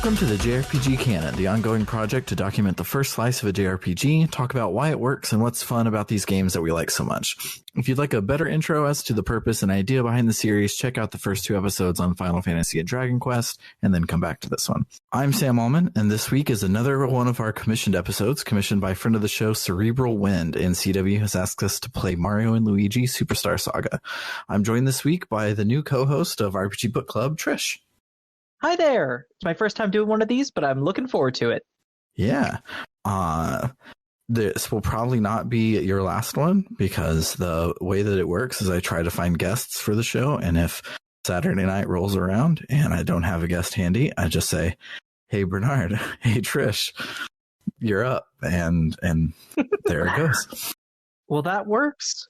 Welcome to the JRPG Canon, the ongoing project to document the first slice of a JRPG, talk about why it works and what's fun about these games that we like so much. If you'd like a better intro as to the purpose and idea behind the series, check out the first 2 episodes on Final Fantasy and Dragon Quest, and then come back to this one. I'm Sam Allman, and this week is another one of our commissioned episodes, commissioned by friend of the show, Cerebral Wind, and CW has asked us to play Mario and Luigi Superstar Saga. I'm joined this week by the new co-host of RPG Book Club, Trish. Hi there. It's my first time doing one of these, but I'm looking forward to it. Yeah. This will probably not be your last one because the way that it works is I try to find guests for the show. And if Saturday night rolls around and I don't have a guest handy, I just say, hey, Bernard, hey, Trish, you're up. And there it goes. Well, that works.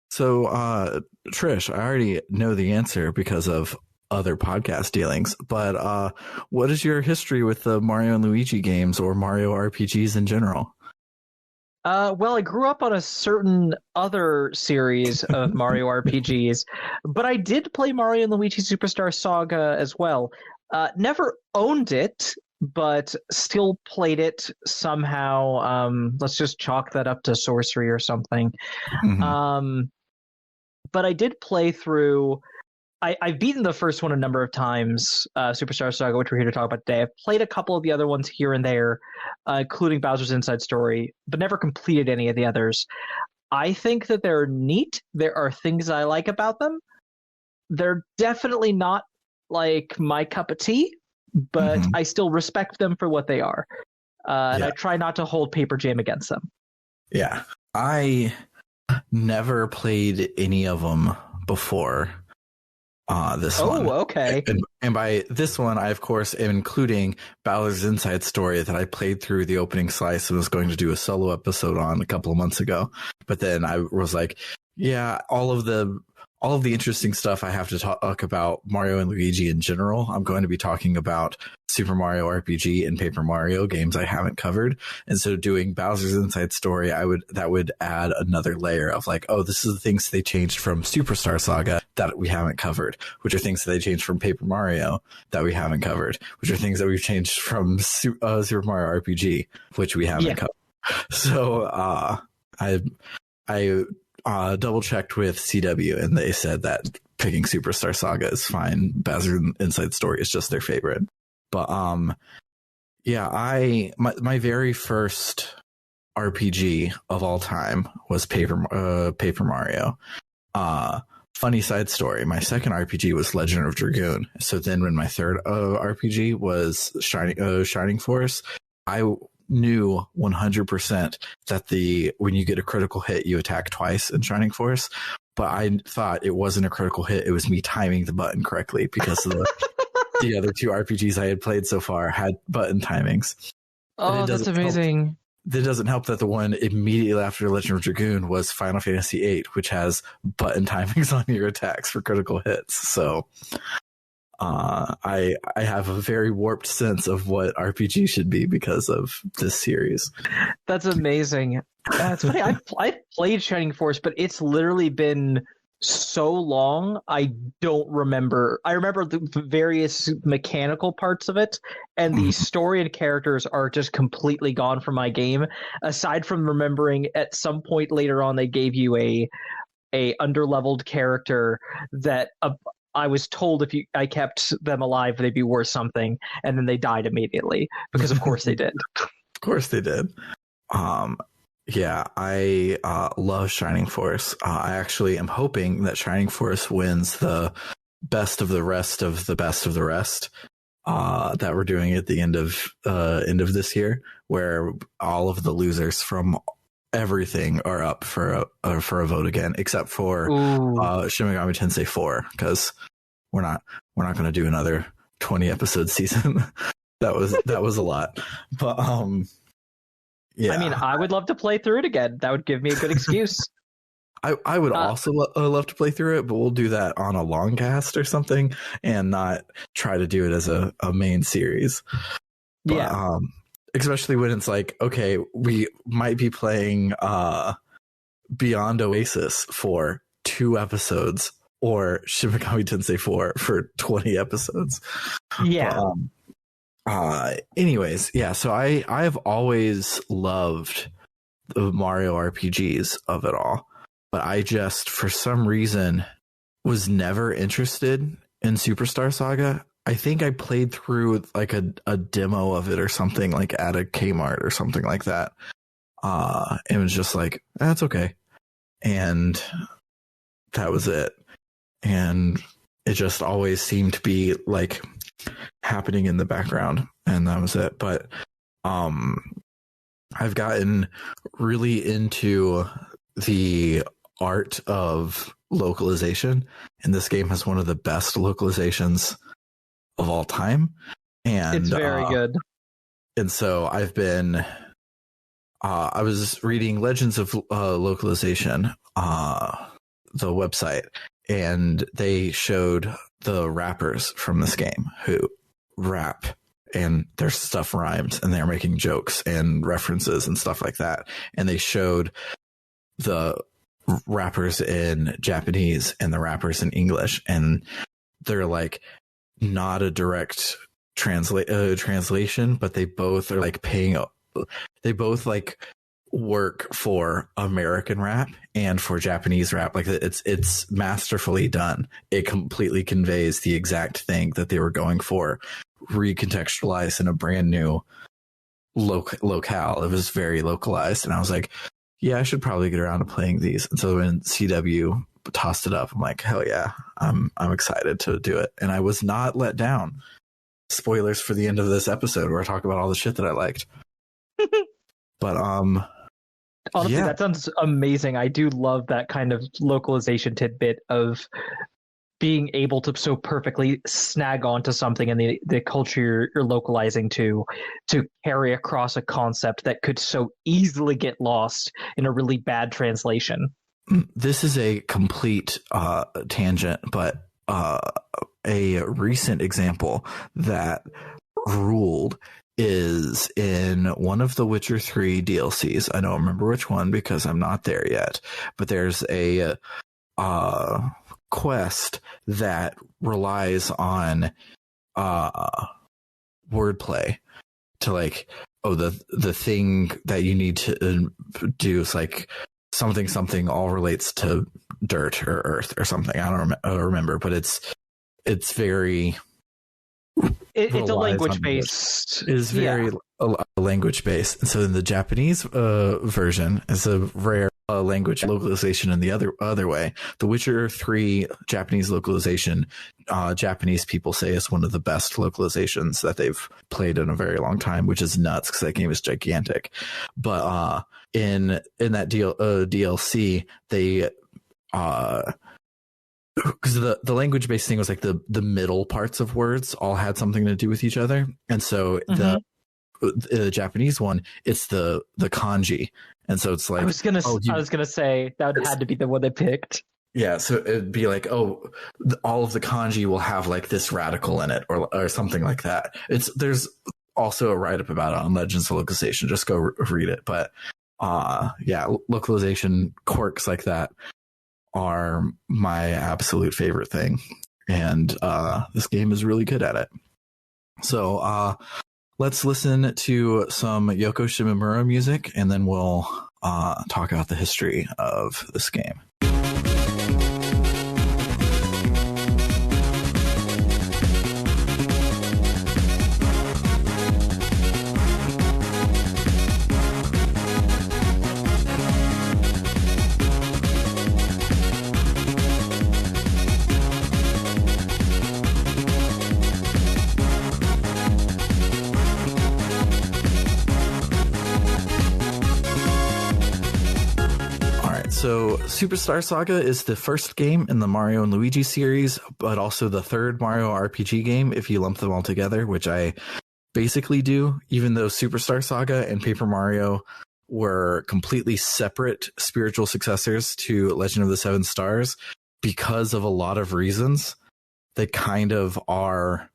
So, Trish, I already know the answer because of other podcast dealings, but what is your history with the Mario and Luigi games or Mario RPGs in general? Well, I grew up on a certain other series of Mario RPGs, but I did play Mario and Luigi Superstar Saga as well. Never owned it, but still played it somehow. Let's just chalk that up to sorcery or something. Mm-hmm. But I did play through... I've beaten the first one a number of times, Superstar Saga, which we're here to talk about today. I've played a couple of the other ones here and there, including Bowser's Inside Story, but never completed any of the others. I think that they're neat. There are things I like about them. They're definitely not like my cup of tea, but I still respect them for what they are. And I try not to hold Paper Jam against them. Yeah. I never played any of them before. This one. Oh, okay. And by this one, I, of course, am including Bowser's Inside Story that I played through the opening slice and was going to do a solo episode on a couple of months ago. But then I was like, yeah, all of the interesting stuff I have to talk about Mario and Luigi in general. I'm going to be talking about Super Mario RPG and Paper Mario games I haven't covered. And so doing Bowser's Inside Story, that would add another layer of like, oh, this is the things they changed from Superstar Saga that we haven't covered, which are things that they changed from Paper Mario that we haven't covered, which are things that we've changed from Super Mario RPG, which we haven't covered. So I double checked with CW and they said that picking Superstar Saga is fine. Bowser's Inside Story is just their favorite. But my very first RPG of all time was Paper Mario. Funny side story, my second RPG was Legend of Dragoon. So then when my third RPG was Shining Force, I knew 100% that when you get a critical hit, you attack twice in Shining Force. But I thought it wasn't a critical hit. It was me timing the button correctly because of the other 2 RPGs I had played so far had button timings. Oh, that's amazing. That doesn't help that the one immediately after Legend of Dragoon was Final Fantasy VIII, which has button timings on your attacks for critical hits. So I have a very warped sense of what RPG should be because of this series. That's amazing. That's funny. I've played Shining Force, but it's literally been so long, I don't remember. I remember the various mechanical parts of it, and the story and characters are just completely gone from my game. Aside from remembering at some point later on, they gave you a underleveled character that I was told if I kept them alive, they'd be worth something, and then they died immediately because, of course, they did. Of course, they did. Yeah, I love Shining Force. I actually am hoping that Shining Force wins the best of the rest of the best of the rest that we're doing at the end of this year, where all of the losers from everything are up for a vote again, except for Shin Megami Tensei 4, because we're not going to do another 20 episode season. that was a lot, but yeah. I mean, I would love to play through it again. That would give me a good excuse. I would also love to play through it, but we'll do that on a long cast or something and not try to do it as a main series. But, yeah. Especially when it's like, okay, we might be playing Beyond Oasis for 2 episodes or Shin Megami Tensei 4 for 20 episodes. Yeah. Anyways, yeah, so I've always loved the Mario RPGs of it all, but I just, for some reason, was never interested in Superstar Saga. I think I played through like a demo of it or something, like at a Kmart or something like that. It was just like, that's okay. And that was it. And it just always seemed to be like happening in the background, and that was it. But I've gotten really into the art of localization, and this game has one of the best localizations of all time. And it's very good. And so I've been I was reading Legends of Localization, the website, and they showed the rappers from this game who rap, and their stuff rhymes, and they're making jokes and references and stuff like that. And they showed the rappers in Japanese and the rappers in English, and they're like not a direct translation, but they both are like they both like work for American rap and for Japanese rap. Like it's masterfully done. It completely conveys the exact thing that they were going for, recontextualized in a brand new locale. It was very localized, and I was like, yeah, I should probably get around to playing these. And so when CW tossed it up, I'm like, hell yeah, I'm excited to do it. And I was not let down. Spoilers for the end of this episode where I talk about all the shit that I liked. But honestly, yeah, that sounds amazing. I do love that kind of localization tidbit of being able to so perfectly snag onto something in the culture you're localizing to carry across a concept that could so easily get lost in a really bad translation. This is a complete tangent, but a recent example that ruled is in one of the Witcher 3 DLCs. I don't remember which one because I'm not there yet, but there's a quest that relies on wordplay to like, oh, the thing that you need to do is like something all relates to dirt or earth or something. I don't remember, but it's very it's a language based. It is very language based. And so in the Japanese version, it's a rare language localization in the other way. The Witcher 3 Japanese localization, Japanese people say is one of the best localizations that they've played in a very long time, which is nuts because that game is gigantic. But in that DLC, they because the language based thing was like the middle parts of words all had something to do with each other, and so the Japanese one, it's the kanji, and so it's like I was gonna say that had to be the one they picked. Yeah, so it'd be like, all of the kanji will have like this radical in it, or something like that. There's also a write up about it on Legends of Localization. Just go read it. But localization quirks like that are my absolute favorite thing, and this game is really good at it. So let's listen to some Yoko Shimomura music, and then we'll talk about the history of this game. So Superstar Saga is the first game in the Mario and Luigi series, but also the third Mario RPG game if you lump them all together, which I basically do, even though Superstar Saga and Paper Mario were completely separate spiritual successors to Legend of the Seven Stars. Because of a lot of reasons, they kind of are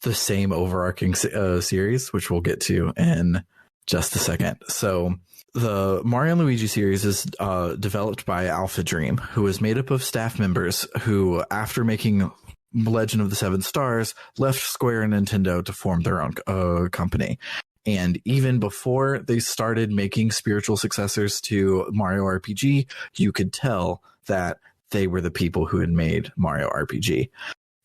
the same overarching series, which we'll get to in just a second. So The Mario and Luigi series is developed by Alpha Dream, who is made up of staff members who, after making Legend of the Seven Stars, left Square and Nintendo to form their own company. And even before they started making spiritual successors to Mario RPG, you could tell that they were the people who had made Mario RPG.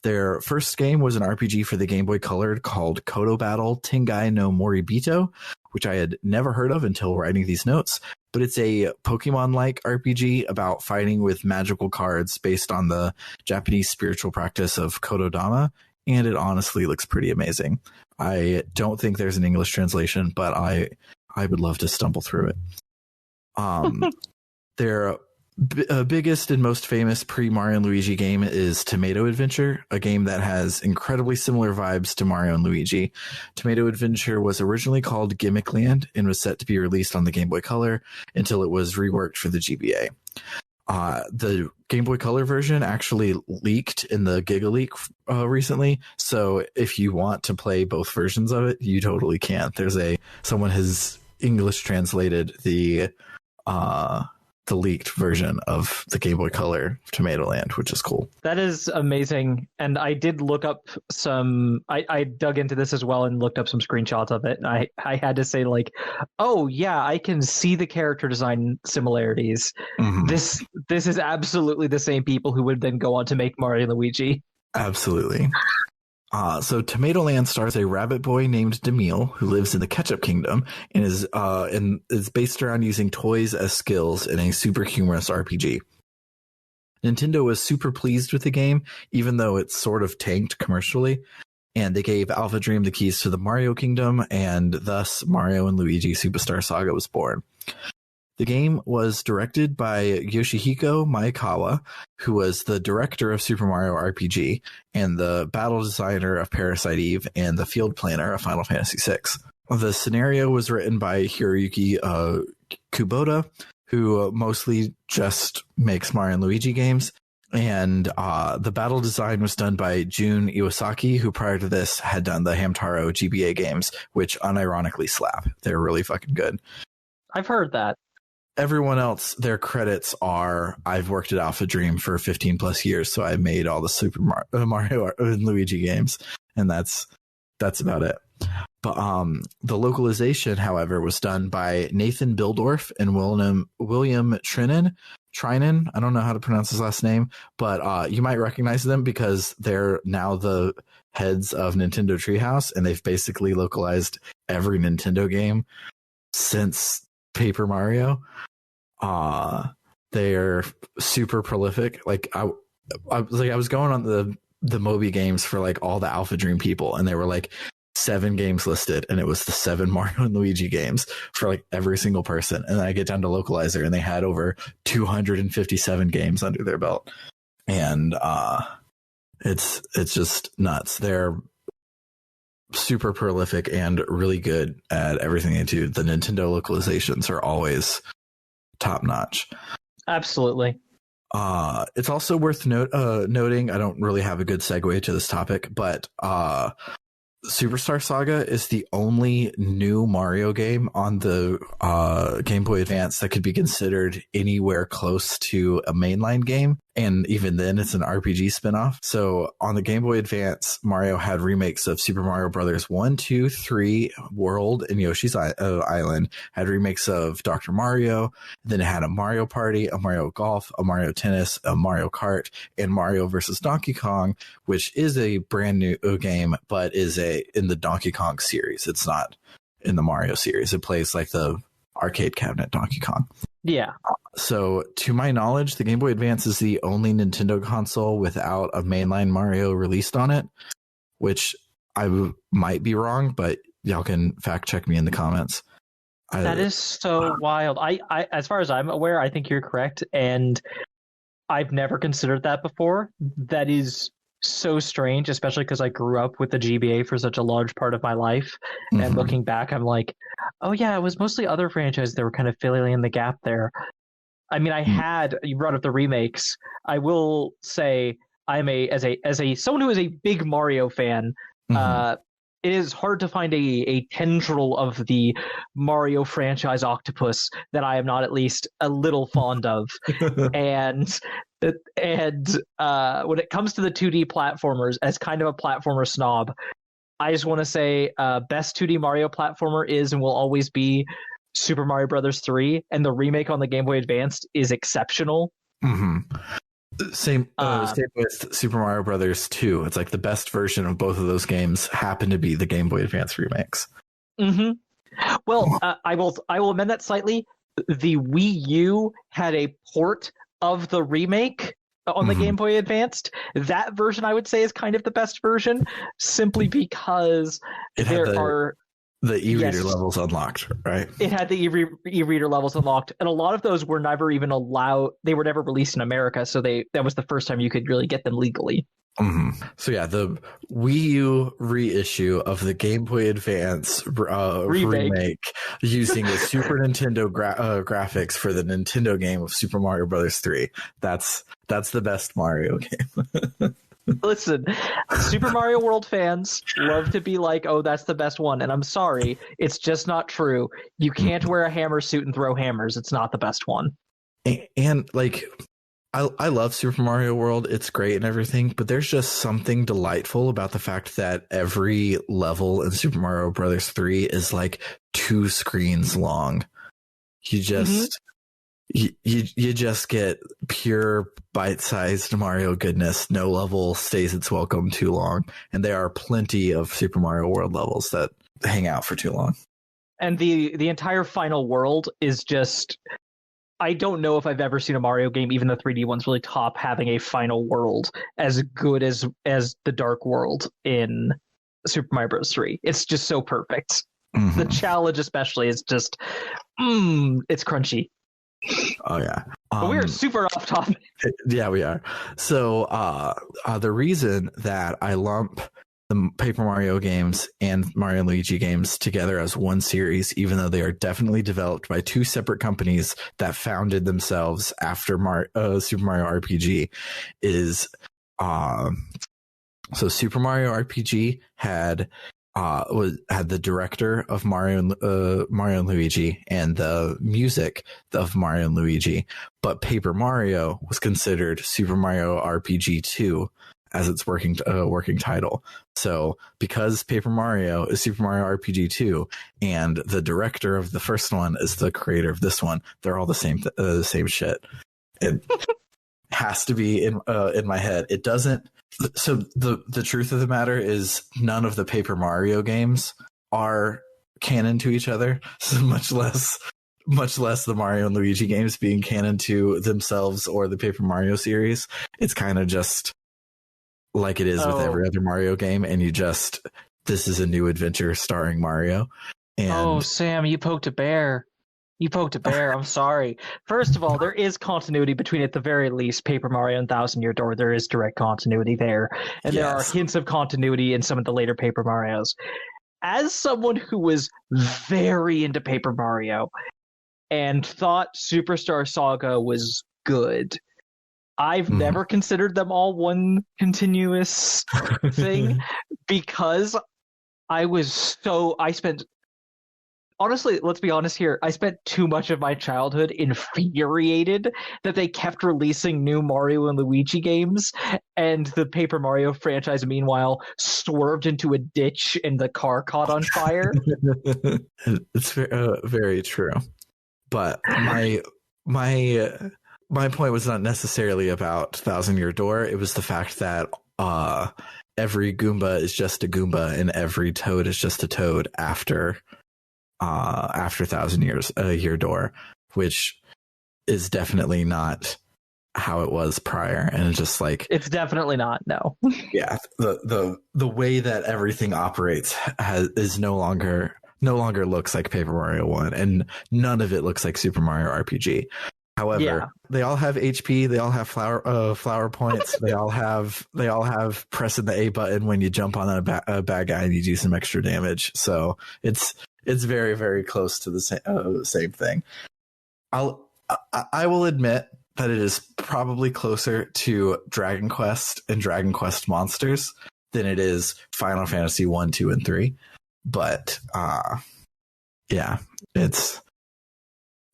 Their first game was an RPG for the Game Boy Color called Koto Battle Tengai no Moribito, which I had never heard of until writing these notes. But it's a Pokemon-like RPG about fighting with magical cards based on the Japanese spiritual practice of Kotodama, and it honestly looks pretty amazing. I don't think there's an English translation, but I would love to stumble through it. Their biggest and most famous pre-Mario and Luigi game is Tomato Adventure, a game that has incredibly similar vibes to Mario and Luigi. Tomato Adventure was originally called Gimmick Land and was set to be released on the Game Boy Color until it was reworked for the GBA. The Game Boy Color version actually leaked in the Giga Leak recently, so if you want to play both versions of it, you totally can. Someone has English translated the leaked version of the Game Boy Color Tomatoland, which is cool. That is amazing. And I did look up I dug into this as well and looked up some screenshots of it. And I had to say, like, oh yeah, I can see the character design similarities. Mm-hmm. This is absolutely the same people who would then go on to make Mario and Luigi. Absolutely. So Tomatoland stars a rabbit boy named Demille who lives in the Ketchup Kingdom and is based around using toys as skills in a super humorous RPG. Nintendo was super pleased with the game, even though it sort of tanked commercially, and they gave Alpha Dream the keys to the Mario Kingdom, and thus Mario and Luigi Superstar Saga was born. The game was directed by Yoshihiko Maekawa, who was the director of Super Mario RPG and the battle designer of Parasite Eve and the field planner of Final Fantasy VI. The scenario was written by Hiroyuki Kubota, who mostly just makes Mario and Luigi games. And the battle design was done by Jun Iwasaki, who prior to this had done the Hamtaro GBA games, which unironically slap. They're really fucking good. I've heard that. Everyone else, their credits are, I've worked at Alpha Dream for 15 plus years, so I made all the Super Mario and Luigi games, and that's about it. But the localization, however, was done by Nathan Bildorf and William Trinan. I don't know how to pronounce his last name, but you might recognize them because they're now the heads of Nintendo Treehouse, and they've basically localized every Nintendo game since Paper Mario. They're super prolific. Like I was going on the Moby games for like all the Alpha Dream people, and there were like 7 games listed, and it was the 7 Mario and Luigi games for like every single person. And then I get down to Localizer, and they had over 257 games under their belt, and it's just nuts. They're super prolific and really good at everything they do. The Nintendo localizations are always top notch. Absolutely. It's also worth noting, I don't really have a good segue to this topic, but Superstar Saga is the only new Mario game on the Game Boy Advance that could be considered anywhere close to a mainline game. And even then, it's an RPG spinoff. So on the Game Boy Advance, Mario had remakes of Super Mario Brothers 1, 2, 3, World, and Yoshi's Island. Had remakes of Dr. Mario. Then it had a Mario Party, a Mario Golf, a Mario Tennis, a Mario Kart, and Mario vs. Donkey Kong, which is a brand new game, but is in the Donkey Kong series. It's not in the Mario series. It plays like the arcade cabinet Donkey Kong. Yeah. So, to my knowledge, the Game Boy Advance is the only Nintendo console without a mainline Mario released on it, which I might be wrong, but y'all can fact check me in the comments. That is so wild. I, as far as I'm aware, I think you're correct, and I've never considered that before. That is so strange, especially because I grew up with the GBA for such a large part of my life. Mm-hmm. And looking back, I'm like, oh yeah, it was mostly other franchises that were kind of filling in the gap there. I mean, you brought up the remakes. I will say I'm as someone who is a big Mario fan, mm-hmm. it is hard to find a tendril of the Mario franchise octopus that I am not at least a little fond of. and when it comes to the 2D platformers, as kind of a platformer snob, I just want to say best 2D Mario platformer is and will always be Super Mario Brothers 3, and the remake on the Game Boy Advanced is exceptional. Mm-hmm. Same with Super Mario Brothers 2. It's like the best version of both of those games happen to be the Game Boy Advance remakes. Mm-hmm. Well, I will amend that slightly. The Wii U had a port of the remake on the Game Boy Advanced. That version, I would say, is kind of the best version, simply because the e-reader levels unlocked, right? It had the e-reader levels unlocked, and a lot of those were never even allowed. They were never released in America, so that was the first time you could really get them legally. Mm-hmm. So yeah, the Wii U reissue of the Game Boy Advance remake using the Super Nintendo graphics for the Nintendo game of Super Mario Brothers 3. That's the best Mario game. Listen, Super Mario World fans love to be like, oh, that's the best one. And I'm sorry, it's just not true. You can't wear a hammer suit and throw hammers. It's not the best one. And like, I love Super Mario World. It's great and everything, but there's just something delightful about the fact that every level in Super Mario Brothers 3 is like 2 screens long. You just... You just get pure bite-sized Mario goodness. No level stays its welcome too long, and there are plenty of Super Mario World levels that hang out for too long. And the entire final world is just... I don't know if I've ever seen a Mario game, even the 3D ones, really top having a final world as good as the Dark World in Super Mario Bros. 3. It's just so perfect. Mm-hmm. The challenge especially is just... it's crunchy. Oh yeah, but we are super off topic. Yeah, we are. So the reason that I lump the Paper Mario games and Mario and Luigi games together as one series, even though they are definitely developed by 2 separate companies that founded themselves after Super Mario RPG, is so Super Mario RPG had the director of Mario and Luigi and the music of Mario and Luigi, but Paper Mario was considered Super Mario RPG 2 as its working title. So because Paper Mario is Super Mario RPG 2 and the director of the first one is the creator of this one, they're all the same shit. It has to be in my head. It doesn't. So the truth of the matter is none of the Paper Mario games are canon to each other, so much less the Mario and Luigi games being canon to themselves or the Paper Mario series. It's kind of just like it is with every other Mario game, and this is a new adventure starring Mario. And Sam, you poked a bear. I'm sorry. First of all, there is continuity between, at the very least, Paper Mario and Thousand Year Door. There is direct continuity there. And there are hints of continuity in some of the later Paper Marios. As someone who was very into Paper Mario and thought Superstar Saga was good, I've never considered them all one continuous thing because honestly, let's be honest here. I spent too much of my childhood infuriated that they kept releasing new Mario and Luigi games, and the Paper Mario franchise, meanwhile, swerved into a ditch and the car caught on fire. It's very true. But my point was not necessarily about Thousand Year Door. It was the fact that every Goomba is just a Goomba and every Toad is just a Toad after Thousand Year Door, which is definitely not how it was prior. And it's just like, it's definitely not. No. Yeah. The way that everything operates is no longer looks like Paper Mario 1, and none of it looks like Super Mario RPG. However, they all have HP. They all have flower points. they all have pressing the A button when you jump on a bad guy and you do some extra damage. So it's very, very close to the same thing. I will admit that it is probably closer to Dragon Quest and Dragon Quest Monsters than it is Final Fantasy 1, 2, and 3. But yeah, it's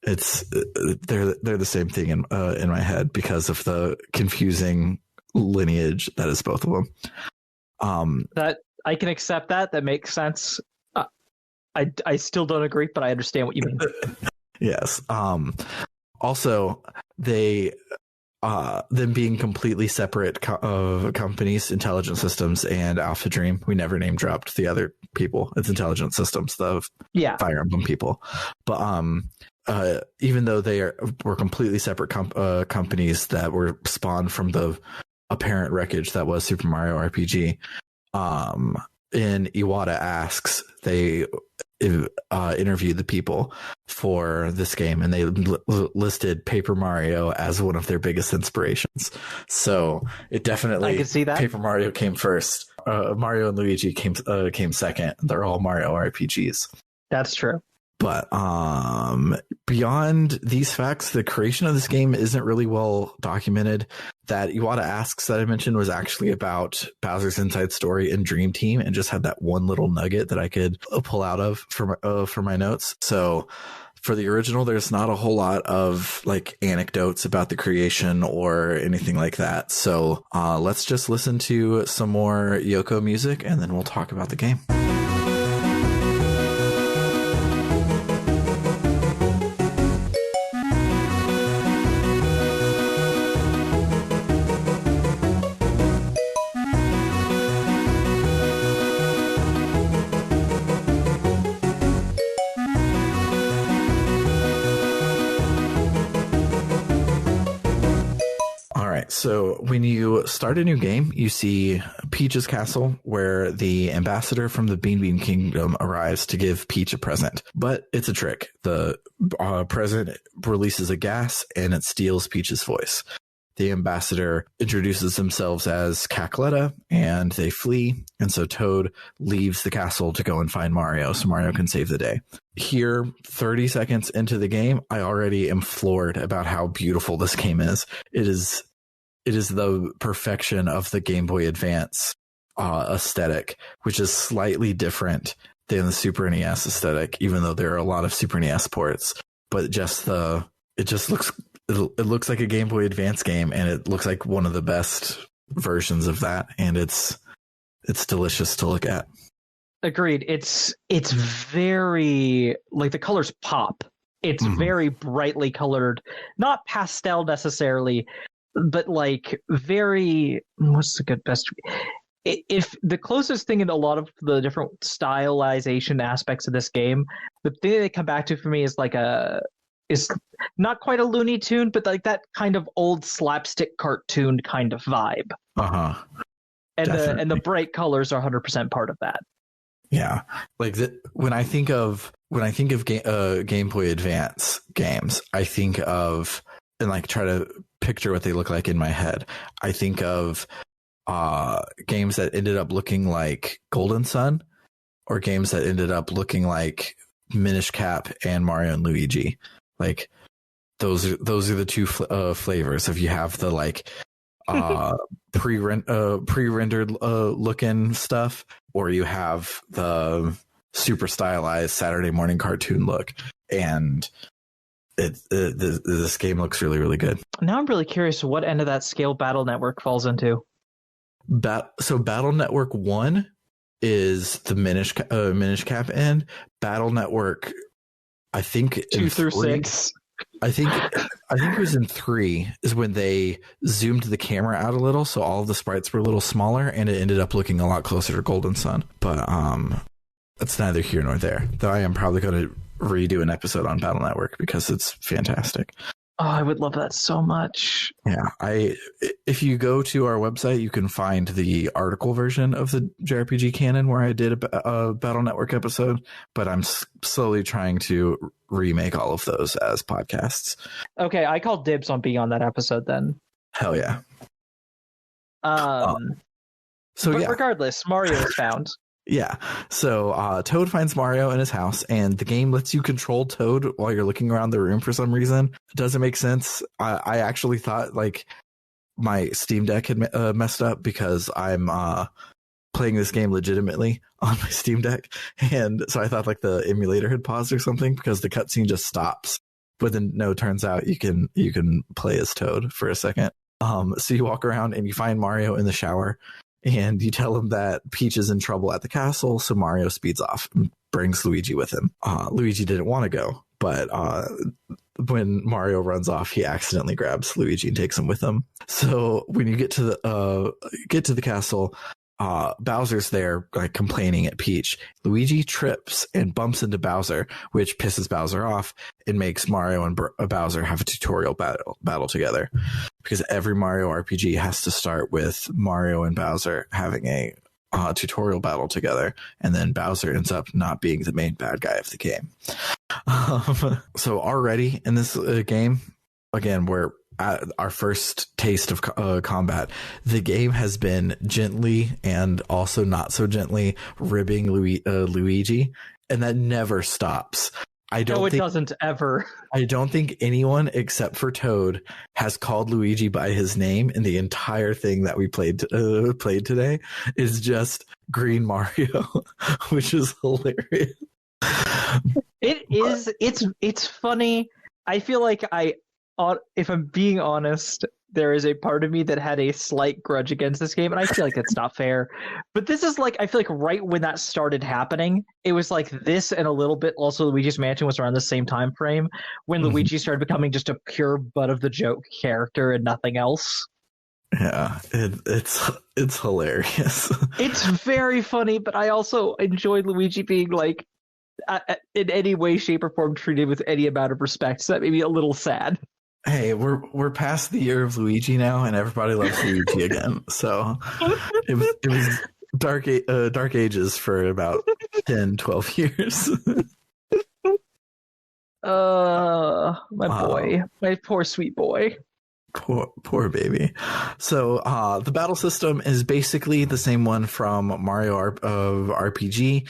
they're the same thing in my head because of the confusing lineage that is both of them. That I can accept that makes sense. I still don't agree, but I understand what you mean. Yes. Also, they them being completely separate companies, Intelligent Systems and Alpha Dream. We never name dropped the other people. It's Intelligent Systems, the Fire Emblem people. But even though were completely separate companies that were spawned from the apparent wreckage that was Super Mario RPG, in Iwata Asks, they interviewed the people for this game, and they listed Paper Mario as one of their biggest inspirations. So it definitely, I can see that. Paper Mario came first. Mario and Luigi came second. They're all Mario RPGs. That's true. But beyond these facts, the creation of this game isn't really well documented. That Iwata Asks that I mentioned was actually about Bowser's Inside Story and Dream Team, and just had that one little nugget that I could pull out of for my notes. So for the original, there's not a whole lot of like anecdotes about the creation or anything like that. So let's just listen to some more Yoko music, and then we'll talk about the game. So when you start a new game, you see Peach's castle, where the ambassador from the Bean Bean Kingdom arrives to give Peach a present. But it's a trick. The present releases a gas, and it steals Peach's voice. The ambassador introduces themselves as Cackletta, and they flee. And so Toad leaves the castle to go and find Mario, so Mario can save the day. Here, 30 seconds into the game, I already am floored about how beautiful this game is. It is the perfection of the Game Boy Advance aesthetic, which is slightly different than the Super NES aesthetic, even though there are a lot of Super NES ports. But it looks like a Game Boy Advance game, and it looks like one of the best versions of that, and it's delicious to look at. Agreed. It's very, like, the colors pop. It's very brightly colored, not pastel necessarily, but like very, what's the good best? If the closest thing in a lot of the different stylization aspects of this game, the thing they come back to for me is is not quite a Looney Tune, but like that kind of old slapstick cartoon kind of vibe. And the bright colors are 100% part of that. Yeah, like when I think of Game Boy Advance games, I think of, and like try to picture what they look like in my head. I think of games that ended up looking like Golden Sun, or games that ended up looking like Minish Cap and Mario and Luigi. Like those are the two flavors. If you have the like pre-rendered looking stuff, or you have the super stylized Saturday morning cartoon look, and this game looks really, really good. Now I'm really curious what end of that scale Battle Network falls into. So Battle Network 1 is the Minish Cap end. Battle Network, I think 2 through 6. I think it was in 3 is when they zoomed the camera out a little, so all of the sprites were a little smaller, and it ended up looking a lot closer to Golden Sun. But that's neither here nor there. Though I am probably going to redo an episode on Battle Network because it's fantastic. Oh, I would love that so much. Yeah, if you go to our website, you can find the article version of the JRPG Canon where I did a Battle Network episode, but I'm slowly trying to remake all of those as podcasts. Okay, I call dibs on being on that episode then. Hell yeah. Regardless, Mario is found. Yeah. So Toad finds Mario in his house, and the game lets you control Toad while you're looking around the room for some reason. It doesn't make sense. I actually thought like my Steam Deck had messed up because I'm playing this game legitimately on my Steam Deck, and so I thought like the emulator had paused or something because the cutscene just stops. But then no, turns out you can play as Toad for a second. So you walk around and you find Mario in the shower, and you tell him that Peach is in trouble at the castle. So Mario speeds off and brings Luigi with him. Luigi didn't want to go, but when Mario runs off, he accidentally grabs Luigi and takes him with him. So when you get to the castle, Bowser's there, like complaining at Peach. Luigi trips and bumps into Bowser, which pisses Bowser off and makes Mario and Bowser have a tutorial battle together. Because every Mario RPG has to start with Mario and Bowser having a tutorial battle together, and then Bowser ends up not being the main bad guy of the game. So already in this game, again, we're at our first taste of combat. The game has been gently and also not so gently ribbing Luigi, and that never stops. Doesn't ever. I don't think anyone except for Toad has called Luigi by his name, and the entire thing that we played today is just Green Mario, which is hilarious. It is. It's funny. I feel like if I'm being honest, there is a part of me that had a slight grudge against this game, and I feel like that's not fair. But this is like, I feel like right when that started happening, it was like this and a little bit also Luigi's Mansion was around the same time frame when Luigi started becoming just a pure butt of the joke character and nothing else. Yeah, it's hilarious. It's very funny, but I also enjoyed Luigi being like in any way, shape, or form treated with any amount of respect. So that made me a little sad. Hey, we're past the year of Luigi now, and everybody loves Luigi again. So it was dark ages for about 10, 12 years. My boy, my poor sweet boy. Poor baby. So the battle system is basically the same one from Mario RPG,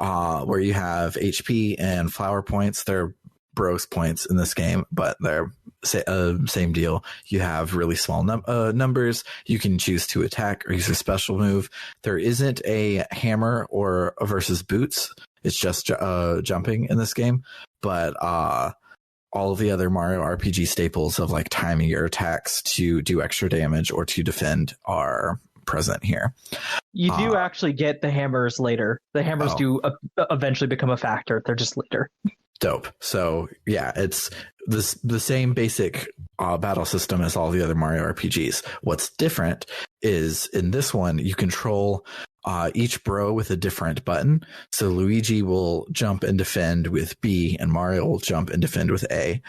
where you have HP and flower points. They're bros points in this game, but they're same deal. You have really small numbers. You can choose to attack or use a special move. There isn't a hammer or versus boots. It's just jumping in this game. But all of the other Mario RPG staples of like timing your attacks to do extra damage or to defend are present here. You do actually get the hammers later. The hammers do eventually become a factor. They're just later. Dope. So yeah, it's the same basic battle system as all the other Mario RPGs. What's different is in this one, you control each bro with a different button. So Luigi will jump and defend with B, and Mario will jump and defend with A.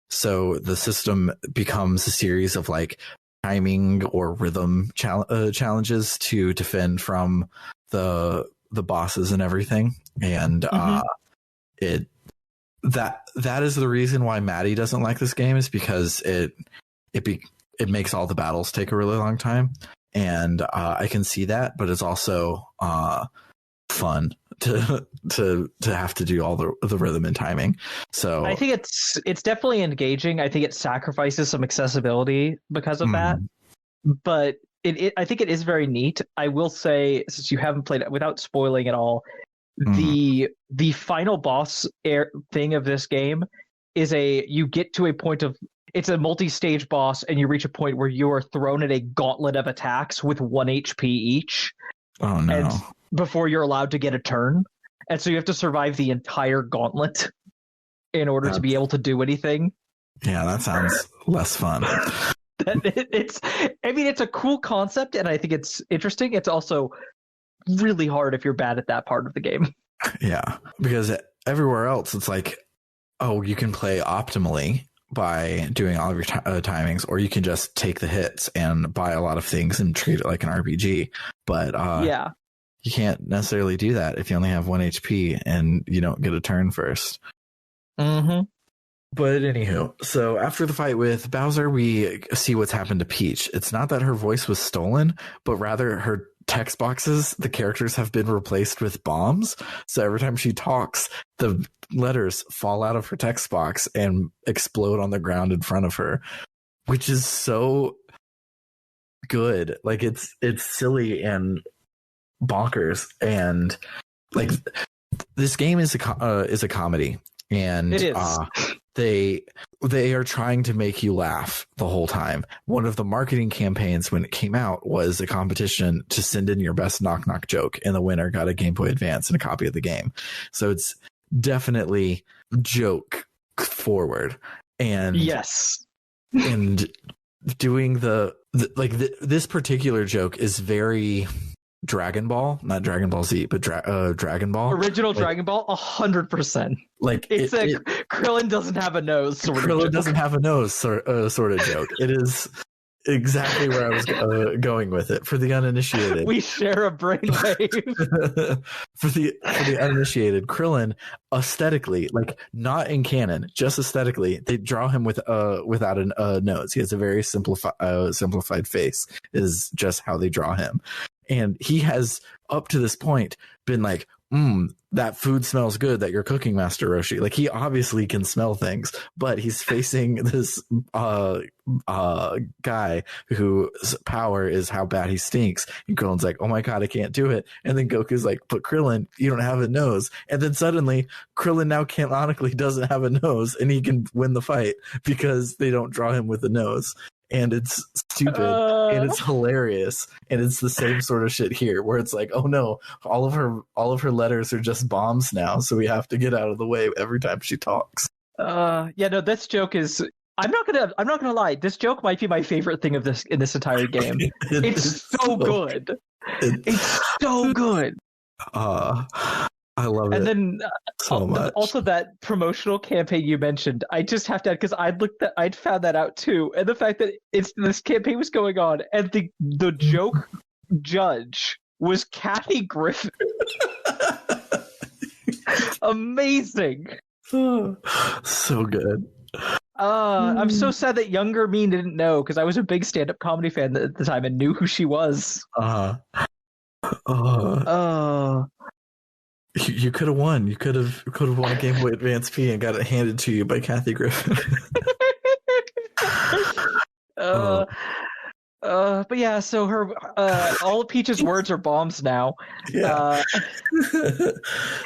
So the system becomes a series of like timing or rhythm challenges to defend from the bosses and everything. And that is the reason why Maddie doesn't like this game, is because it makes all the battles take a really long time, and I can see that, but it's also fun to have to do all the rhythm and timing. So I think it's definitely engaging. I think it sacrifices some accessibility because of that, but I think it is very neat. I will say, since you haven't played it, without spoiling it all, the final boss thing of this game is you get to a point of, it's a multi-stage boss, and you reach a point where you are thrown at a gauntlet of attacks with 1 HP each. Oh no. And before you're allowed to get a turn. And so you have to survive the entire gauntlet in order to be able to do anything. Yeah, that sounds less fun. It's a cool concept, and I think it's interesting. It's also really hard if you're bad at that part of the game. Yeah, because everywhere else it's like, oh, you can play optimally by doing all of your timings, or you can just take the hits and buy a lot of things and treat it like an RPG. But you can't necessarily do that if you only have 1 HP and you don't get a turn first. Mm-hmm. But anywho, so after the fight with Bowser, we see what's happened to Peach. It's not that her voice was stolen, but rather her text boxes, the characters have been replaced with bombs. So every time she talks, the letters fall out of her text box and explode on the ground in front of her, which is so good. Like it's silly and bonkers. And like this game is a comedy, and It is. they are trying to make you laugh the whole time. One of the marketing campaigns when it came out was a competition to send in your best knock knock joke, and the winner got a Game Boy Advance and a copy of the game. So it's definitely joke forward. And Yes. and doing this particular joke is very Dragon Ball, not Dragon Ball Z, but Dragon Ball. Original Dragon Ball, 100%. Like It's Krillin doesn't have a nose sort of Krillin joke. doesn't have a nose sort of joke. It is exactly where I was going with it. For the uninitiated, We share a brainwave. for the uninitiated, Krillin aesthetically, like not in canon, just aesthetically, they draw him without a nose. He has a very simplified face. Is just how they draw him. And he has, up to this point, been like, that food smells good that you're cooking, Master Roshi. Like, he obviously can smell things, but he's facing this guy whose power is how bad he stinks. And Krillin's like, oh my God, I can't do it. And then Goku's like, but Krillin, you don't have a nose. And then suddenly, Krillin now canonically doesn't have a nose, and he can win the fight because they don't draw him with a nose. And it's stupid and it's hilarious, and it's the same sort of shit here where it's like, oh no, all of her letters are just bombs now, so we have to get out of the way every time she talks. This joke is. I'm not gonna lie. This joke might be my favorite thing in this entire game. It's so good. It's so good. I love it. And then so much. Also that promotional campaign you mentioned, I just have to add, because I'd found that out too, and the fact that this campaign was going on, and the joke judge was Kathy Griffin. Amazing. So good. I'm so sad that younger me didn't know, because I was a big stand-up comedy fan at the time and knew who she was. You could have won. You could have won a Game Boy Advance P and got it handed to you by Kathy Griffin. But yeah, so her all of Peach's words are bombs now. Yeah.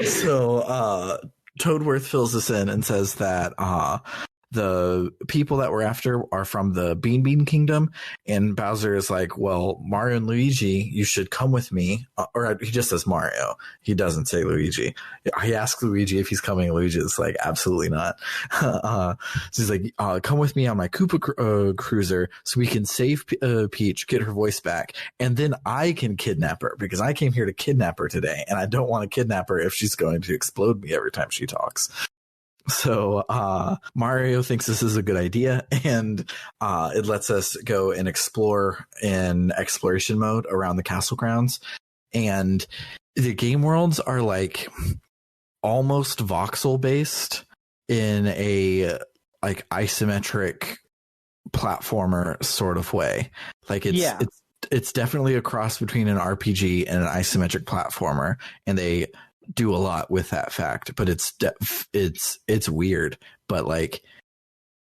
So Toadworth fills us in and says that the people that we're after are from the Bean Kingdom, and Bowser is like, well, Mario and Luigi, you should come with me. Or he just says Mario. He doesn't say Luigi. He asks Luigi if he's coming. Luigi is like, absolutely not. So he's like, come with me on my Koopa cruiser so we can save Peach, get her voice back, and then I can kidnap her, because I came here to kidnap her today, and I don't want to kidnap her if she's going to explode me every time she talks. So Mario thinks this is a good idea, and it lets us go and explore in exploration mode around the castle grounds. And the game worlds are like almost voxel based in a like isometric platformer sort of way. Like it's definitely a cross between an RPG and an isometric platformer, and they do a lot with that fact, but it's weird, but like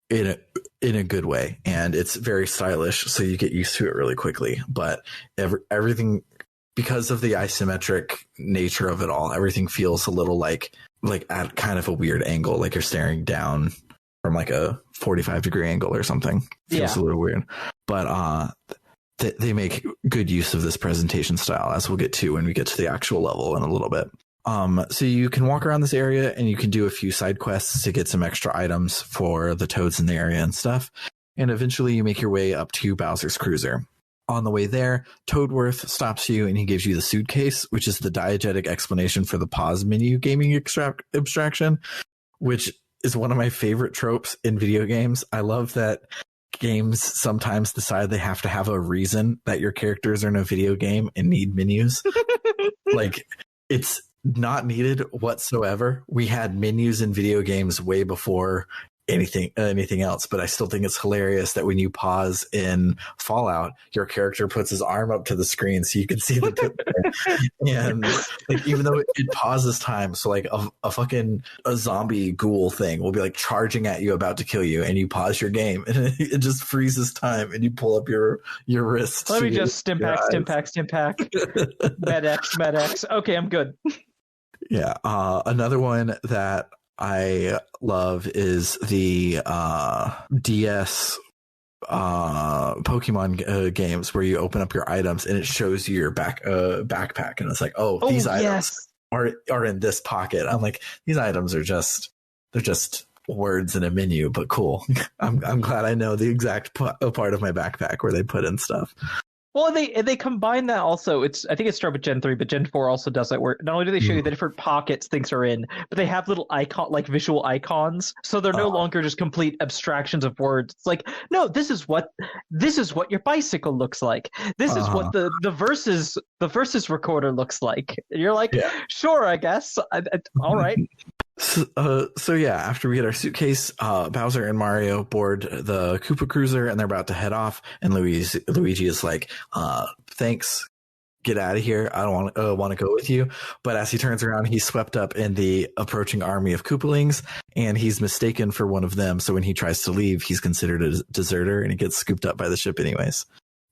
in a good way, and it's very stylish, so you get used to it really quickly. But everything, because of the isometric nature of it all, everything feels a little like at kind of a weird angle, like you're staring down from like a 45-degree angle or something. Feels a little weird, but they make good use of this presentation style, as we'll get to when we get to the actual level in a little bit. So you can walk around this area, and you can do a few side quests to get some extra items for the toads in the area and stuff. And eventually you make your way up to Bowser's cruiser. On the way there, Toadworth stops you, and he gives you the suitcase, which is the diegetic explanation for the pause menu gaming abstraction, which is one of my favorite tropes in video games. I love that games sometimes decide they have to have a reason that your characters are in a video game and need menus. Like, it's not needed whatsoever. We had menus in video games way before anything else, but I still think it's hilarious that when you pause in Fallout, your character puts his arm up to the screen so you can see the tip there. And like, even though it pauses time, so like a zombie ghoul thing will be like charging at you about to kill you, and you pause your game and it just freezes time, and you pull up your wrist. Let me just Stimpack. Med-X. Okay, I'm good. Yeah. Another one that I love is the DS Pokemon games where you open up your items and it shows you your backpack, and it's like, these items are in this pocket. I'm like, these items are just words in a menu, but cool. I'm glad I know the exact part of my backpack where they put in stuff. Well, they combine that also. I think it started with Gen 3, but Gen 4 also does that, where not only do they show you the different pockets things are in, but they have little visual icons, so they're no longer just complete abstractions of words. It's like, no, this is what your bicycle looks like. This is what the versus recorder looks like. You're like, sure, I guess. All right. So yeah, after we get our suitcase, Bowser and Mario board the Koopa Cruiser, and they're about to head off. And Luigi is like, "Thanks, get out of here. I don't want to go with you." But as he turns around, he's swept up in the approaching army of Koopalings, and he's mistaken for one of them. So when he tries to leave, he's considered a deserter, and he gets scooped up by the ship anyways.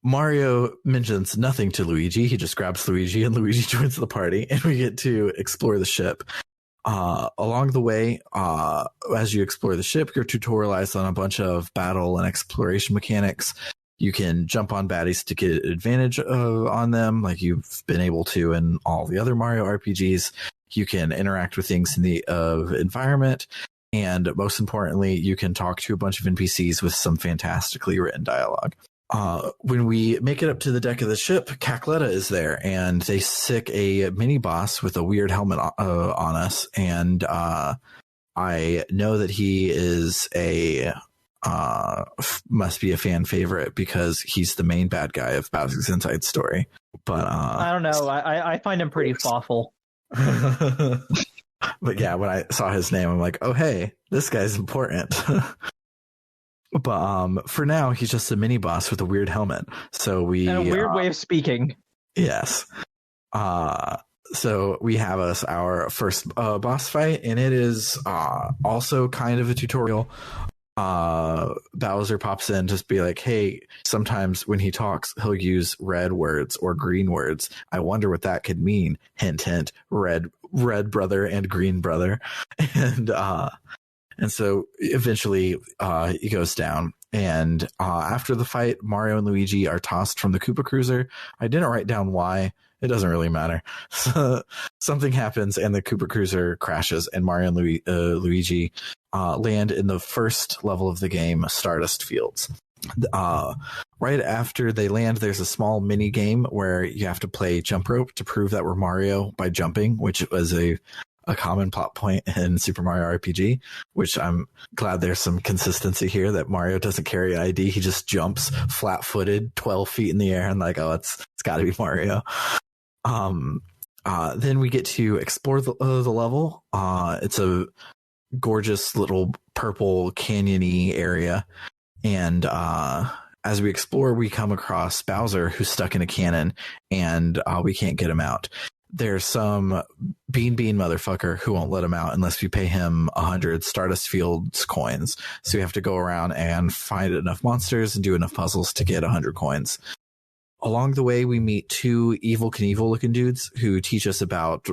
Mario mentions nothing to Luigi. He just grabs Luigi, and Luigi joins the party, and we get to explore the ship. Along the way, as you explore the ship, you're tutorialized on a bunch of battle and exploration mechanics. You can jump on baddies to get advantage on them, like you've been able to in all the other Mario RPGs. You can interact with things in the environment. And most importantly, you can talk to a bunch of NPCs with some fantastically written dialogue. When we make it up to the deck of the ship, Cackletta is there, and they sick a mini boss with a weird helmet on us. And I know that he is must be a fan favorite because he's the main bad guy of Bowser's Inside Story. But I don't know. I find him pretty awful. But yeah, when I saw his name, I'm like, oh hey, this guy's important. But for now, he's just a mini boss with a weird helmet. So and a weird way of speaking. Yes. So we have our first boss fight, and it is also kind of a tutorial. Bowser pops in, just be like, hey, sometimes when he talks, he'll use red words or green words. I wonder what that could mean. Hint, hint, red brother and green brother. And so eventually he goes down. And after the fight, Mario and Luigi are tossed from the Koopa Cruiser. I didn't write down why. It doesn't really matter. Something happens and the Koopa Cruiser crashes, and Mario and Luigi land in the first level of the game, Stardust Fields. Right after they land, there's a small mini game where you have to play jump rope to prove that we're Mario by jumping, which was a common plot point in Super Mario RPG, which I'm glad there's some consistency here, that Mario doesn't carry an ID. He just jumps flat-footed 12 feet in the air, and like, oh, it's got to be Mario. Then we get to explore the level. It's a gorgeous little purple canyon-y area. And as we explore, we come across Bowser, who's stuck in a cannon, and we can't get him out. There's some bean motherfucker who won't let him out unless we pay him 100 Stardust Fields coins. So we have to go around and find enough monsters and do enough puzzles to get 100 coins. Along the way, we meet two Evil Knievel looking dudes who teach us about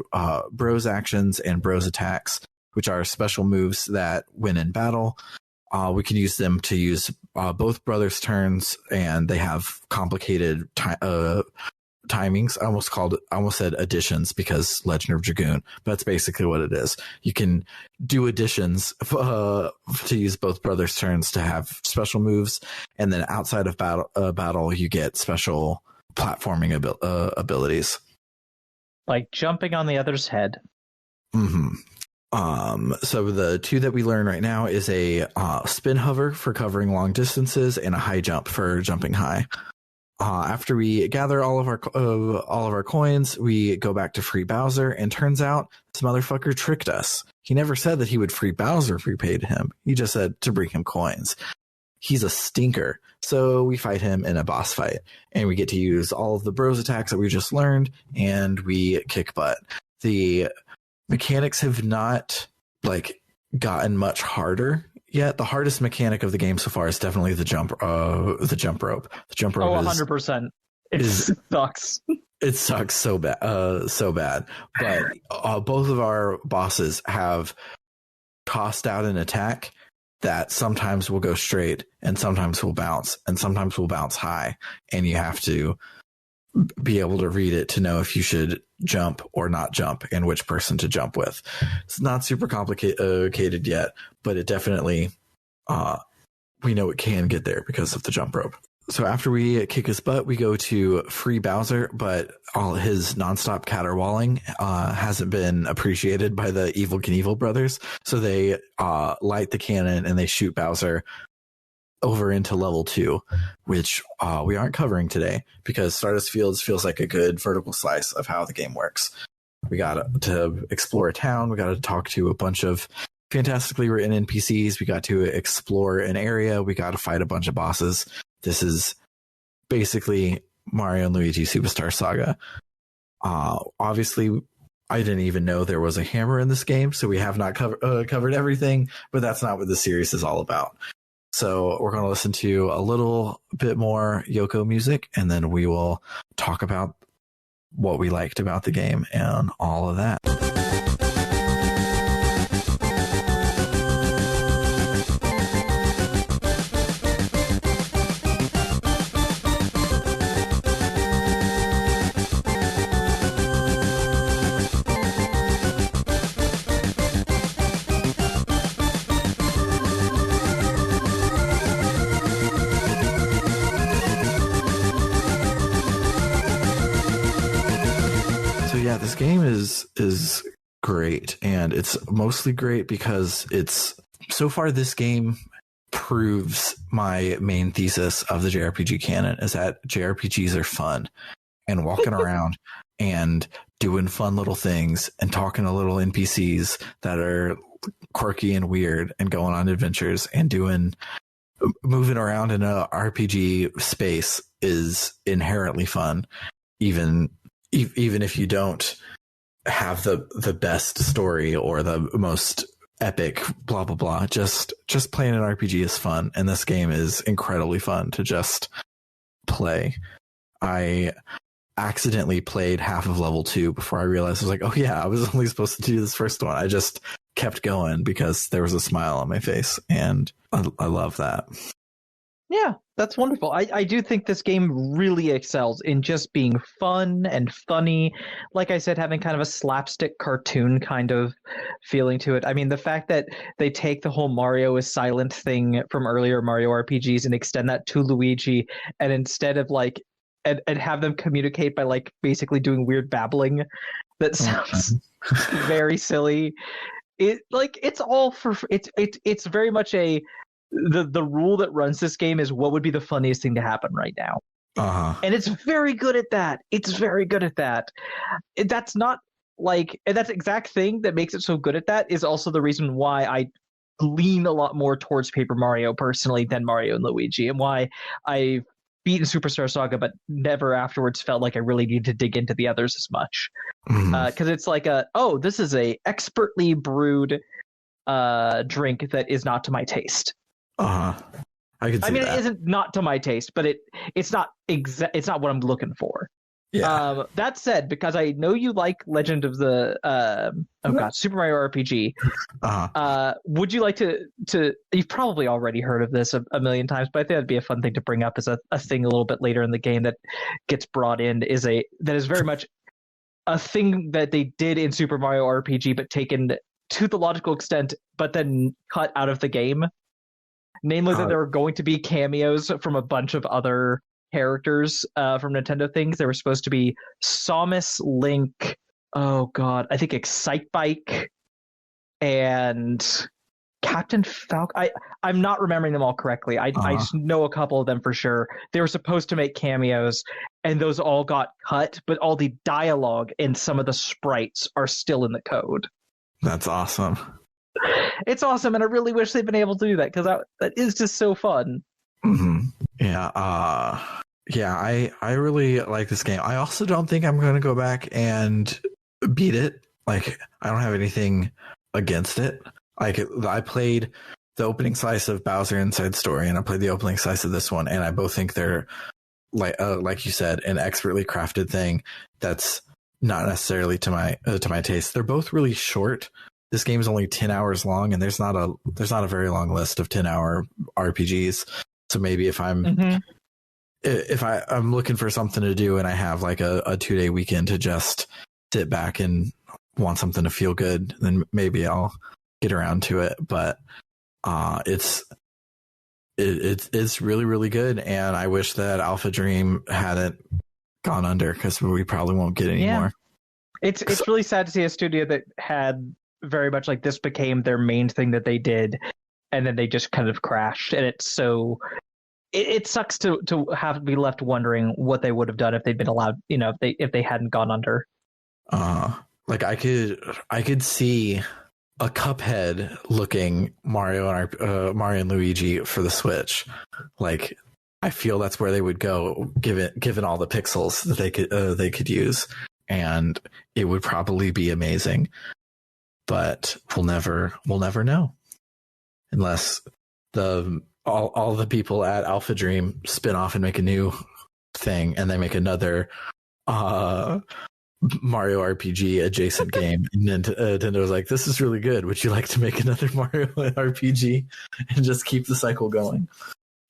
bros actions and bros attacks, which are special moves that when in battle, we can use them to use both brothers' turns, and they have complicated timings. I almost said additions because Legend of Dragoon, but that's basically what it is. You can do additions to use both brothers' turns to have special moves, and then outside of battle, you get special platforming abilities, like jumping on the other's head. Mm-hmm. So the two that we learn right now is a spin hover for covering long distances and a high jump for jumping high. After we gather all of our coins, we go back to free Bowser, and turns out this motherfucker tricked us. He never said that he would free Bowser if we paid him. He just said to bring him coins. He's a stinker. So we fight him in a boss fight, and we get to use all of the bros attacks that we just learned, and we kick butt. The mechanics have not gotten much harder yet. The hardest mechanic of the game so far is definitely the jump rope. The jump rope 100%. It sucks. It sucks so bad. But both of our bosses have tossed out an attack that sometimes will go straight and sometimes will bounce and sometimes will bounce high. And you have to be able to read it to know if you should jump or not jump and which person to jump with. It's not super complicated yet, but it definitely, we know it can get there because of the jump rope. So after we kick his butt, we go to free Bowser, but all his nonstop caterwauling hasn't been appreciated by the Evil Knievel brothers. So they light the cannon and they shoot Bowser over into level 2, which we aren't covering today because Stardust Fields feels like a good vertical slice of how the game works. We got to explore a town. We got to talk to a bunch of fantastically written NPCs. We got to explore an area. We got to fight a bunch of bosses. This is basically Mario and Luigi Superstar Saga. Obviously, I didn't even know there was a hammer in this game, so we have not covered everything, but that's not what the series is all about. So we're going to listen to a little bit more Yoko music, and then we will talk about what we liked about the game and all of that. This game is great, and it's mostly great because it's so far this game proves my main thesis of the JRPG canon is that JRPGs are fun, and walking around and doing fun little things and talking to little NPCs that are quirky and weird and going on adventures and moving around in a RPG space is inherently fun, even if you don't have the best story or the most epic blah blah blah. Just playing an RPG is fun, and this game is incredibly fun to just play. I accidentally played half of level 2 before I realized I was like, oh yeah, I was only supposed to do this first one. I just kept going because there was a smile on my face, and I love that. Yeah, that's wonderful. I do think this game really excels in just being fun and funny. Like I said, having kind of a slapstick cartoon kind of feeling to it. I mean, the fact that they take the whole Mario is silent thing from earlier Mario RPGs and extend that to Luigi, and instead of and have them communicate by basically doing weird babbling that sounds very silly. It's very much the rule that runs this game is what would be the funniest thing to happen right now. And it's very good at that. That's not and that's exact thing that makes it so good at that is also the reason why I lean a lot more towards Paper Mario personally than Mario and Luigi, and why I've beaten Superstar Saga but never afterwards felt like I really need to dig into the others as much. Because it's this is a expertly brewed drink that is not to my taste. I mean, that. It isn't not to my taste, but it's not what I'm looking for. Yeah. That said, because I know you like Legend of the Super Mario RPG. Would you like to? You've probably already heard of this a million times, but I think that'd be a fun thing to bring up as a thing a little bit later in the game that gets brought in. That is very much a thing that they did in Super Mario RPG, but taken to the logical extent, but then cut out of the game. Namely, that there were going to be cameos from a bunch of other characters from Nintendo things. There were supposed to be Samus, Link, I think Excitebike, and Captain Falcon. I'm not remembering them all correctly. I know a couple of them for sure. They were supposed to make cameos, and those all got cut, but all the dialogue and some of the sprites are still in the code. That's awesome. It's awesome, and I really wish they'd been able to do that, because that is just so fun. Mm-hmm. Yeah. I really like this game. I also don't think I'm going to go back and beat it. Like, I don't have anything against it. Like, I played the opening slice of Bowser Inside Story, and I played the opening slice of this one, and I both think they're like you said, an expertly crafted thing that's not necessarily to my taste. They're both really short. This game is only 10 hours long, and there's not a very long list of 10-hour RPGs. So maybe if I'm looking for something to do and I have like a 2-day weekend to just sit back and want something to feel good, then maybe I'll get around to it. But it's really, really good, and I wish that Alpha Dream hadn't gone under, because we probably won't get any more. It's really sad to see a studio that had very much like this became their main thing that they did, and then they just kind of crashed. And it's so it sucks to have to be left wondering what they would have done if they'd been allowed, if they hadn't gone under. Like I could see a Cuphead looking Mario and Luigi for the Switch. Like, I feel that's where they would go, given all the pixels that they could use, and it would probably be amazing. But we'll never know, unless all the people at Alpha Dream spin off and make a new thing, and they make another Mario RPG adjacent game. And Nintendo's like, this is really good. Would you like to make another Mario RPG and just keep the cycle going?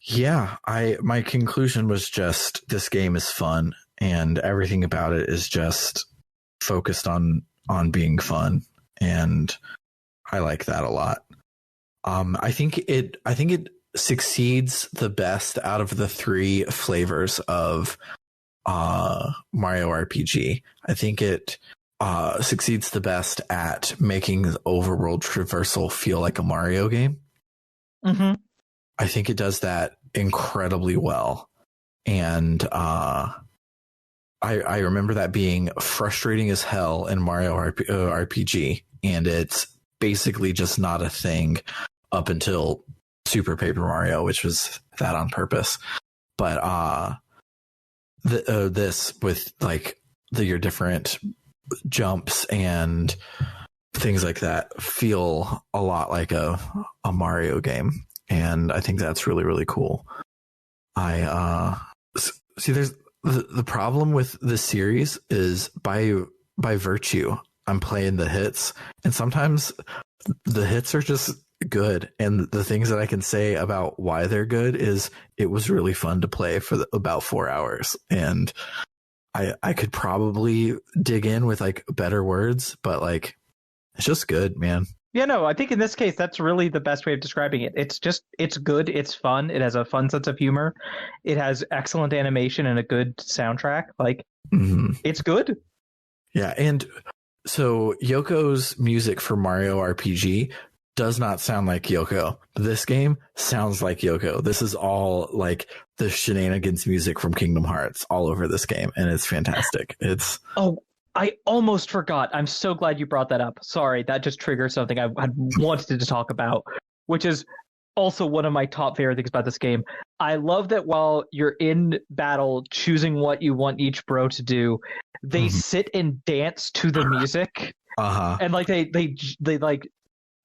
Yeah, my conclusion was just, this game is fun, and everything about it is just focused on being fun, and I like that a lot. I think it succeeds the best out of the three flavors of Mario RPG. I think it succeeds the best at making the overworld traversal feel like a Mario game. Mm-hmm. I think it does that incredibly well. And I remember that being frustrating as hell in Mario RPG, and it's basically just not a thing up until Super Paper Mario, which was that on purpose. But this with like your different jumps and things like that feel a lot like a Mario game, and I think that's really, really cool. I see there's the problem with this series is by virtue I'm playing the hits, and sometimes the hits are just good, and the things that I can say about why they're good is it was really fun to play for about 4 hours, and I could probably dig in with like better words, but like it's just good, man. Yeah, no, I think in this case that's really the best way of describing it. It's good, it's fun, it has a fun sense of humor, it has excellent animation and a good soundtrack. Like, It's good. Yeah, and so Yoko's music for Mario RPG does not sound like Yoko. This game sounds like Yoko. This is all like the shenanigans music from Kingdom Hearts all over this game, and it's fantastic. I almost forgot. I'm so glad you brought that up. Sorry, that just triggered something I had wanted to talk about, which is also one of my top favorite things about this game. I love that while you're in battle choosing what you want each bro to do, they sit and dance to the music. And like they like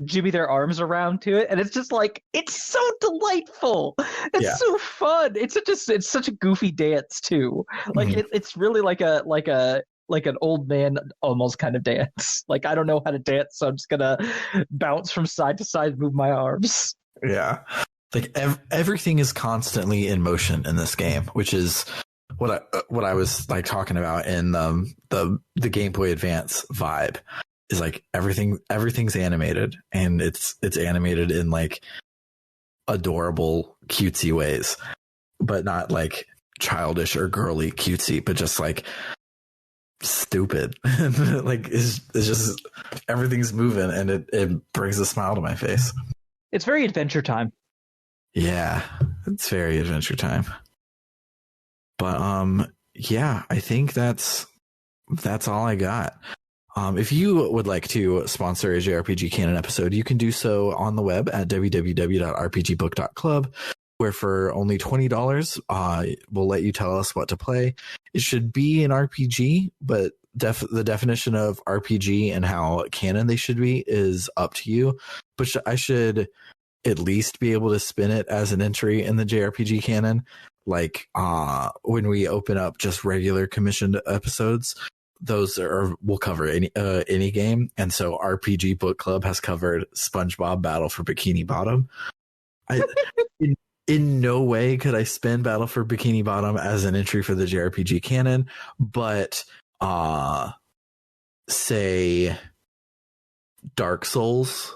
jimmy their arms around to it, and it's just like, it's so delightful. It's so fun. It's such a goofy dance too. Like it's really like an old man almost kind of dance. Like, I don't know how to dance, so I'm just gonna bounce from side to side, move my arms. Yeah, like everything is constantly in motion in this game, which is what I was like talking about in the Game Boy Advance vibe. Is like everything's animated, and it's animated in like adorable, cutesy ways, but not like childish or girly cutesy, but just like stupid. Like it's just everything's moving, and it brings a smile to my face. It's very Adventure Time. Yeah, it's very Adventure Time. But yeah, I think that's all I got. If you would like to sponsor a JRPG Canon episode, you can do so on the web at www.rpgbook.club, where for only $20, we'll let you tell us what to play. It should be an RPG, but the definition of RPG and how canon they should be is up to you. But I should at least be able to spin it as an entry in the JRPG canon. Like when we open up just regular commissioned episodes, those will cover any game. And so RPG Book Club has covered SpongeBob Battle for Bikini Bottom. In no way could I spin Battle for Bikini Bottom as an entry for the JRPG canon, but say Dark Souls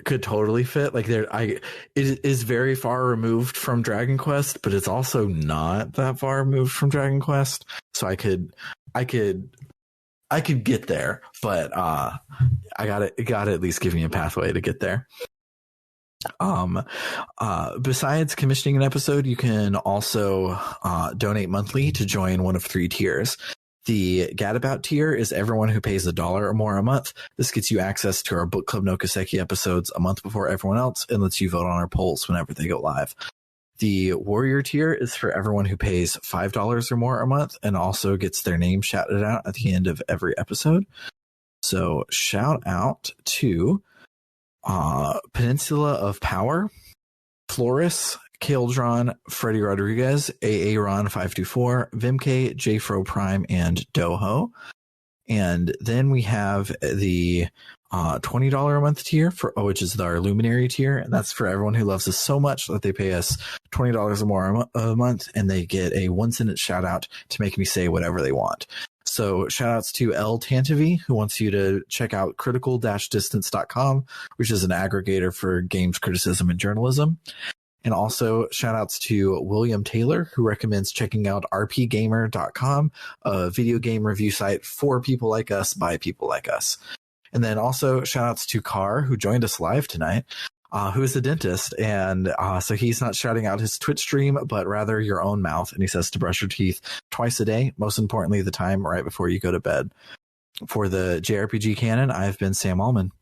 could totally fit. Like it is very far removed from Dragon Quest, but it's also not that far removed from Dragon Quest. So I could get there, but I gotta at least give me a pathway to get there. Besides commissioning an episode, you can also donate monthly to join one of 3 tiers. The Gadabout tier is everyone who pays $1 or more a month. This gets you access to our Book Club no Kaseki episodes a month before everyone else and lets you vote on our polls whenever they go live. The Warrior tier is for everyone who pays $5 or more a month and also gets their name shouted out at the end of every episode. So shout out to Peninsula of Power, Floris, Kaldron, Freddie Rodriguez, Aaron524, Vimk, Jfro Prime, and Doho. And then we have the $20 a month tier, which is our Luminary tier. And that's for everyone who loves us so much that they pay us $20 or more a month, and they get a 1-sentence shout out to make me say whatever they want. So shout outs to L Tantavi, who wants you to check out critical-distance.com, which is an aggregator for games criticism and journalism. And also shout outs to William Taylor, who recommends checking out rpgamer.com, a video game review site for people like us by people like us. And then also shout outs to Carr, who joined us live tonight, who is a dentist. And so he's not shouting out his Twitch stream, but rather your own mouth. And he says to brush your teeth twice a day, most importantly, the time right before you go to bed. For the JRPG Canon, I've been Sam Allman.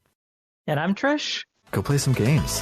And I'm Trish. Go play some games.